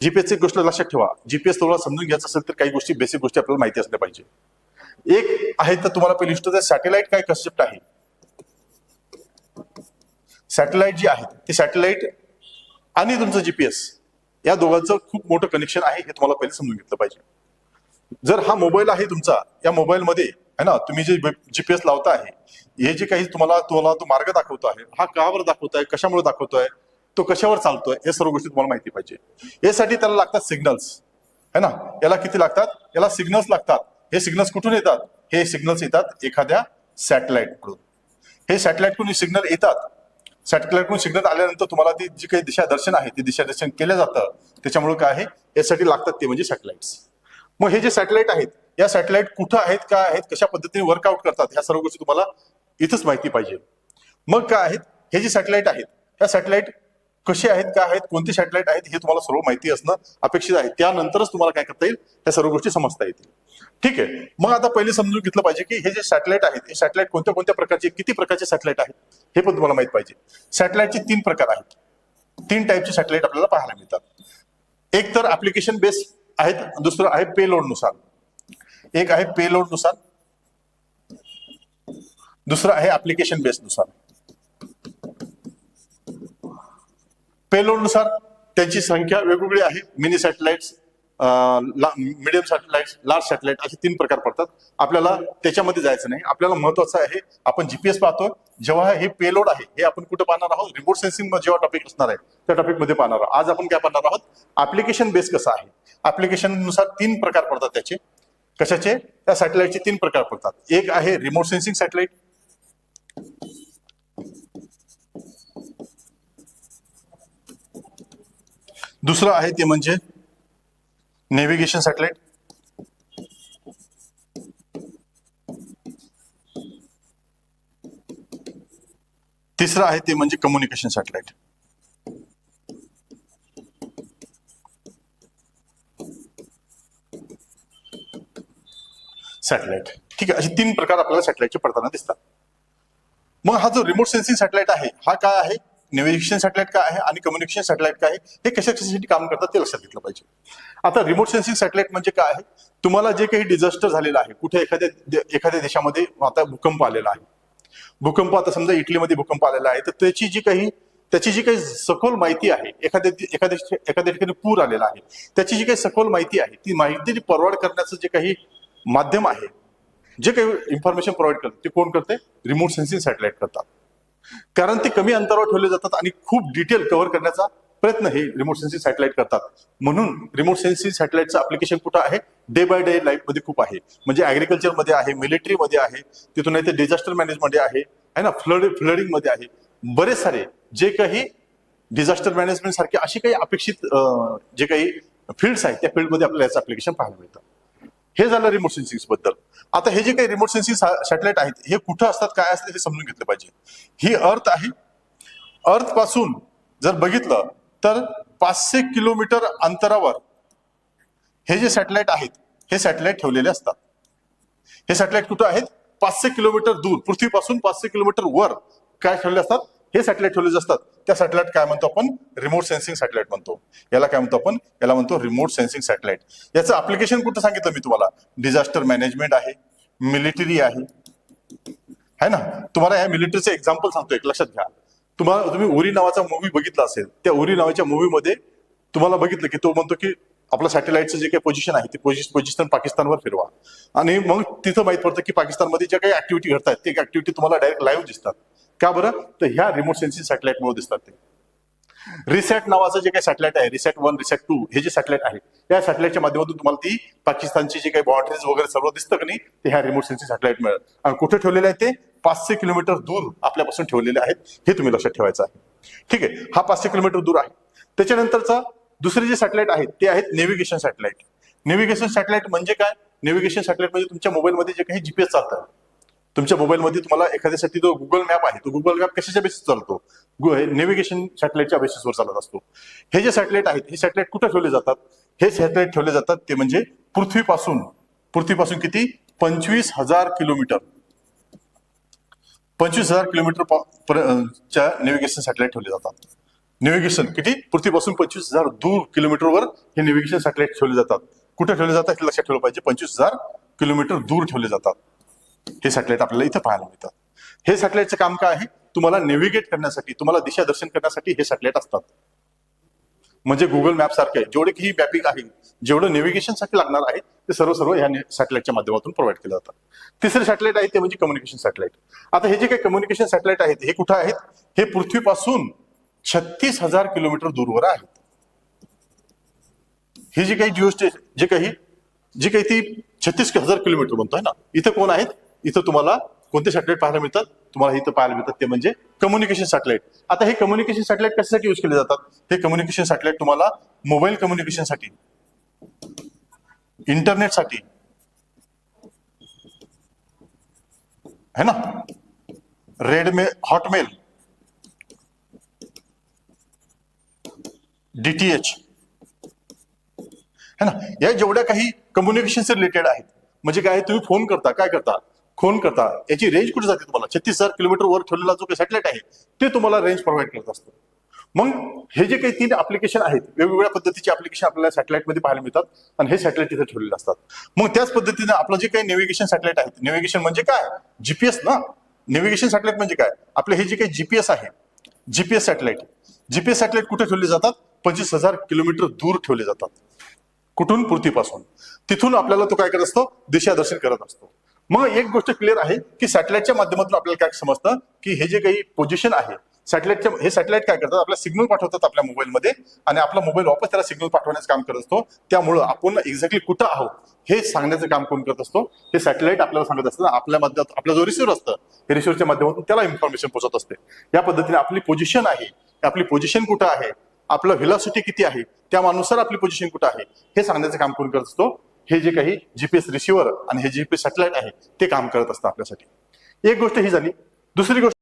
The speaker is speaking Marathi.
जीपीएसची गोष्ट लक्षात ठेवा. जीपीएस तुम्हाला समजून घ्यायचं असेल तर काही गोष्टी, बेसिक गोष्टी आपल्याला माहिती असल्या पाहिजे. एक आहे तर तुम्हाला पहिली गोष्ट सॅटेलाइट काय कन्सेप्ट आहे. सॅटेलाइट जी आहे ती सॅटेलाइट आणि तुमचं जीपीएस या दोघांचं खूप मोठं कनेक्शन आहे हे तुम्हाला पहिले समजून घेतलं पाहिजे. जर हा मोबाईल आहे तुमचा, या मोबाईलमध्ये आहे ना, तुम्ही जे जीपीएस लावता आहे, हे जे काही तुम्हाला तो मार्ग दाखवतो आहे, हा का बरं दाखवतोय, कशामुळे दाखवतोय, तो कशावर चालतोय, हे सर्व गोष्टी तुम्हाला माहिती पाहिजे. यासाठी त्याला लागतात सिग्नल्स, है ना. याला किती लागतात, याला सिग्नल्स लागतात. हे सिग्नल्स कुठून येतात, हे सिग्नल्स येतात एखाद्या सॅटेलाइट कडून. हे सॅटेलाइट कडून सिग्नल येतात. सॅटेलाइट कडून सिग्नल आल्यानंतर तुम्हाला ती जी काही दिशादर्शन आहे ते दिशादर्शन केलं जातं. त्याच्यामुळे काय आहे, यासाठी लागतात ते म्हणजे सॅटेलाइट्स. मग हे जे सॅटेलाइट आहेत, या सॅटेलाइट कुठं आहेत, काय आहेत, कशा पद्धतीने वर्कआउट करतात, ह्या सर्व गोष्टी तुम्हाला इथंच माहिती पाहिजे. मग काय आहेत हे जे सॅटेलाइट आहेत, त्या सॅटेलाइट कसे आहेत, काय आहेत, कोणते सॅटेलाइट आहेत, हे तुम्हाला सर्व माहिती असणं अपेक्षित आहे. त्यानंतरच तुम्हाला काय करता येईल, त्या सर्व गोष्टी समजता येतील. ठीक आहे. मग आता पहिले समजून घेतलं पाहिजे की हे जे सॅटेलाइट आहेत, हे सॅटेलाइट कोणत्या कोणत्या प्रकारचे, किती प्रकारचे सॅटेलाइट आहेत, हे पण तुम्हाला माहित पाहिजे. सॅटेलाइटचे 3 प्रकार आहेत. 3 टाईपचे सॅटेलाइट आपल्याला पाहायला मिळतात. एक तर ऍप्लिकेशन बेस आहेत, दुसरं आहे पेलोड नुसार. एक आहे पेलोड नुसार, दुसरं आहे ऍप्लिकेशन बेस नुसार. पेलोड नुसार त्यांची संख्या वेगवेगळी आहे. Mini satellites, medium satellites, large satellite, असे 3 प्रकार पडतात. आपल्याला त्याच्यामध्ये जायचं नाही. आपल्याला महत्वाचं आहे, आपण जीपीएस पाहतोय, जेव्हा हे पेलोड आहे हे आपण कुठे पाहणार आहोत, रिमोट सेन्सिंग जेव्हा टॉपिक असणार आहे त्या टॉपिक मध्ये पाहणार आहोत. आज आपण काय पाहणार आहोत, ऍप्लिकेशन बेस कसं आहे. ऍप्लिकेशन नुसार 3 प्रकार पडतात त्याचे. कशाचे, त्या सॅटेलाइटचे 3 प्रकार पडतात. एक आहे रिमोट सेन्सिंग सॅटेलाइट, दुसरं आहे ते म्हणजे नेव्हिगेशन सॅटेलाइट, तिसरं आहे ते म्हणजे कम्युनिकेशन सॅटेलाइट. सॅटेलाइट, ठीक आहे. असे 3 प्रकार आपल्याला सॅटेलाइटचे पडताना दिसतात. मग हा जो रिमोट सेन्सिंग सॅटेलाइट आहे हा काय आहे, नेव्हिगेशन सॅटेलाइट काय आहे आणि कम्युनिकेशन सॅटेलाइट काय आहे, हे कशासाठी काम करतात ते लक्षात घेतलं पाहिजे. आता रिमोट सेन्सिंग सॅटेलाइट म्हणजे काय आहे, तुम्हाला जे काही डिझास्टर झालेलं आहे, कुठे एखाद्या देशामध्ये आता भूकंप आलेला आहे, भूकंप आता समजा इटलीमध्ये भूकंप आलेला आहे, तर त्याची जी काही सखोल माहिती आहे, एखाद्या ठिकाणी पूर आलेला आहे, त्याची जी काही सखोल माहिती आहे, ती माहिती प्रोव्हाइड करण्याचं जे काही माध्यम आहे, जे काही इन्फॉर्मेशन प्रोव्हाइड करते ते कोण करते, रिमोट सेन्सिंग सॅटेलाइट करतात. कारण ते कमी अंतरावर ठेवले जातात आणि खूप डिटेल कव्हर करण्याचा प्रयत्न हे रिमोट सेन्सिंग सॅटेलाइट करतात. म्हणून रिमोट सेन्सिंग सॅटेलाइटचं ऍप्लिकेशन कुठं आहे, डे बाय डे लाईफ मध्ये खूप आहे. म्हणजे ऍग्रिकल्चर मध्ये आहे, मिलिटरी मध्ये आहे, तिथून नाही तर डिझास्टर मॅनेजमेंट आहे ना, फ्लडिंग मध्ये आहे. बरेच सारे जे काही डिझास्टर मॅनेजमेंट सारखे असे काही अपेक्षित जे काही फील्ड्स आहेत त्या फील्डमध्ये आपल्याला याचं ऍप्लिकेशन पाहायला मिळतं. हे झालं रिमोट सेन्सिंग बद्दल. आता हे जे काही रिमोट सेन्सिंग सॅटेलाइट आहेत हे कुठं असतात, काय असतात हे समजून घेतलं पाहिजे. ही अर्थ आहे. अर्थ पासून जर बघितलं तर 500 किलोमीटर अंतरावर हे जे सॅटेलाइट आहेत हे सॅटेलाइट ठेवलेले असतात. हे सॅटेलाइट कुठं आहेत, 500 किलोमीटर दूर, पृथ्वीपासून 500 किलोमीटर वर काय ठेवले असतात, हे सॅटेलाइट ठेवले असतात. त्या सॅटेलाइट काय म्हणतो आपण, रिमोट सेन्सिंग सॅटेलाइट म्हणतो. याला काय म्हणतो आपण, याला म्हणतो रिमोट सेन्सिंग सॅटेलाइट. याचं ऍप्लिकेशन कुठं सांगितलं मी तुम्हाला, डिझास्टर मॅनेजमेंट आहे, मिलिटरी आहे ना. तुम्हाला या मिलिटरीचं एक्झाम्पल सांगतो, एक लक्षात घ्या. तुम्ही उरी नावाचा मूवी बघितला असेल, त्या उरी नावाच्या मूवीमध्ये तुम्हाला बघितलं की तो म्हणतो की आपलं सॅटेलाइटचं जे काही पोझिशन आहे ते पोझिशन पाकिस्तानवर फिरवा, आणि मग तिथं माहित पडतं की पाकिस्तानमध्ये ज्या काही ऍक्टिव्हिटी घडतात ते ऍक्टिव्हिटी तुम्हाला डायरेक्ट लाईव्ह दिसतात. का बरं, तर ह्या रिमोट सेन्सिंग सॅटेलाइटमुळे दिसतात ते. रिसॅट नावाचं जे काही सॅटेलाइट आहे, रिसॅट 1, रिसॅट 2, हे जे सॅटेलाइट आहे त्या सॅटेलाइटच्या माध्यमातून तुम्हाला ती पाकिस्तानची जे काही बाउंड्रीज वगैरे सर्व दिसतं की नाही, ते ह्या रिमोट सेन्सिंग सॅटेलाइट मिळत. आणि कुठे ठेवलेले आहे ते, 500 किलोमीटर दूर आपल्यापासून ठेवलेले आहेत. हे तुम्ही लक्षात ठेवायचं आहे. ठीक आहे, हा 500 किलोमीटर दूर आहे. त्याच्यानंतरचा दुसरे जे सॅटेलाइट आहेत ते आहेत नेव्हिगेशन सॅटेलाइट. नेव्हिगेशन सॅटेलाइट म्हणजे काय, नेव्हिगेशन सॅटेलाइट म्हणजे तुमच्या मोबाईलमध्ये जे काही जीपीएस चालतं, तुमच्या मोबाईलमध्ये तुम्हाला एखाद्यासाठी जो गुगल मॅप आहे तो गुगल मॅप कशाच्या बेसिस चालतो, नेव्हिगेशन सॅटेलाइटच्या बेसिसवर चालत असतो. हे जे सॅटेलाइट आहेत हे सॅटेलाइट कुठे ठेवले जातात, हे सॅटेलाइट ठेवले जातात ते म्हणजे पृथ्वीपासून किती, 25,000 किलोमीटर, 25,000 किलोमीटर च्या नेव्हिगेशन सॅटेलाइट ठेवले जातात. नेव्हिगेशन किती पृथ्वीपासून 25,000 दूर किलोमीटरवर हे नेव्हिगेशन सॅटेलाइट ठेवले जातात. कुठे ठेवले जातात हे लक्षात ठेवलं पाहिजे. 25,000 किलोमीटर दूर ठेवले जातात हे सॅटेलाइट आपल्याला इथे पाहायला मिळतात. हे सॅटेलाइटचं काम काय आहे? तुम्हाला नेव्हिगेट करण्यासाठी, तुम्हाला दिशादर्शन करण्यासाठी हे सॅटेलाइट असतात. म्हणजे गुगल मॅप सारखे जेवढे काही मॅपिंग आहे, जेवढं नेव्हिगेशनसाठी लागणार आहे ते सर्व ह्या सॅटेलाइटच्या माध्यमातून प्रोव्हाइड केलं जातं. तिसरे सॅटेलाइट आहे ते म्हणजे कम्युनिकेशन सॅटेलाइट. आता हे जे काही कम्युनिकेशन सॅटेलाइट आहेत हे कुठे आहेत? हे पृथ्वीपासून 36,000 किलोमीटर दूरवर आहेत. ही जी काही जे काही ती 36,000 किलोमीटर म्हणतोय ना, इथं कोण आहेत? इथं तुम्हाला कोणते सॅटेलाइट पाहायला मिळतात? तुम्हाला इथं पाहायला मिळतात ते म्हणजे कम्युनिकेशन सॅटेलाइट. आता हे कम्युनिकेशन सॅटेलाइट कशासाठी यूज केले जातात? हे कम्युनिकेशन सॅटेलाइट तुम्हाला मोबाईल कम्युनिकेशनसाठी, इंटरनेटसाठी है ना, रेडमेल, हॉटमेल, DTH है ना, या जेवढ्या काही कम्युनिकेशन रिलेटेड आहेत. म्हणजे काय, तुम्ही फोन करता, काय करता, फोन करता, याची रेंज कुठे जाते? तुम्हाला 36,000 किलोमीटर वर ठेवलेला जो काही सॅटेलाइट आहे ते तुम्हाला रेंज प्रोव्हाइड करत असतं. मग हे जे काही 3 ऍप्लिकेशन आहेत, वेगवेगळ्या पद्धतीचे ऍप्लिकेशन आपल्याला सॅटेलाइट मध्ये पाहायला मिळतात आणि हे सॅटेलाइट तिथे ठेवलेले असतात. मग त्याच पद्धतीने आपलं जे काही नेव्हिगेशन सॅटेलाइट आहेत, नेव्हिगेशन म्हणजे काय? जीपीएस ना. नेव्हिगेशन सॅटेलाइट म्हणजे काय? आपले हे जे काही जीपीएस आहे, जीपीएस सॅटेलाइट कुठे ठेवले जातात? 25,000 किलोमीटर दूर ठेवले जातात. कुठून? पृथ्वीपासून. तिथून आपल्याला तो काय करत असतो? दिशादर्शन करत असतो. मग एक गोष्ट क्लिअर आहे की सॅटेलाइटच्या माध्यमातून आपल्याला काय समजतं की हे जे काही पोझिशन आहे सॅटेलाइटच्या, हे सॅटेलाइट काय करतात? आपला सिग्नल पाठवतात आपल्या मोबाईलमध्ये आणि आपला मोबाईल वापस त्याला सिग्नल पाठवण्याचं काम करत असतो. त्यामुळं आपण एक्झॅक्टली कुठं आहोत हे सांगण्याचं काम कोण करत असतो? हे सॅटेलाइट आपल्याला सांगत असतं. आपला जो रिसिव्हर असतं, हे रिसिव्हरच्या माध्यमातून त्याला इन्फॉर्मेशन पोहोचत असते. या पद्धतीने आपली पोझिशन आहे, आपली पोझिशन कुठं आहे, आपलं व्हेलॉसिटी किती आहे, त्यानुसार आपली पोझिशन कुठं आहे हे सांगण्याचं काम कोण करत असतो? हे जे काही जीपीएस रिसिव्हर आणि हे जीपीएस सॅटेलाइट आहे ते काम करत असतं आपल्यासाठी. एक गोष्ट ही झाली. दुसरी गोष्ट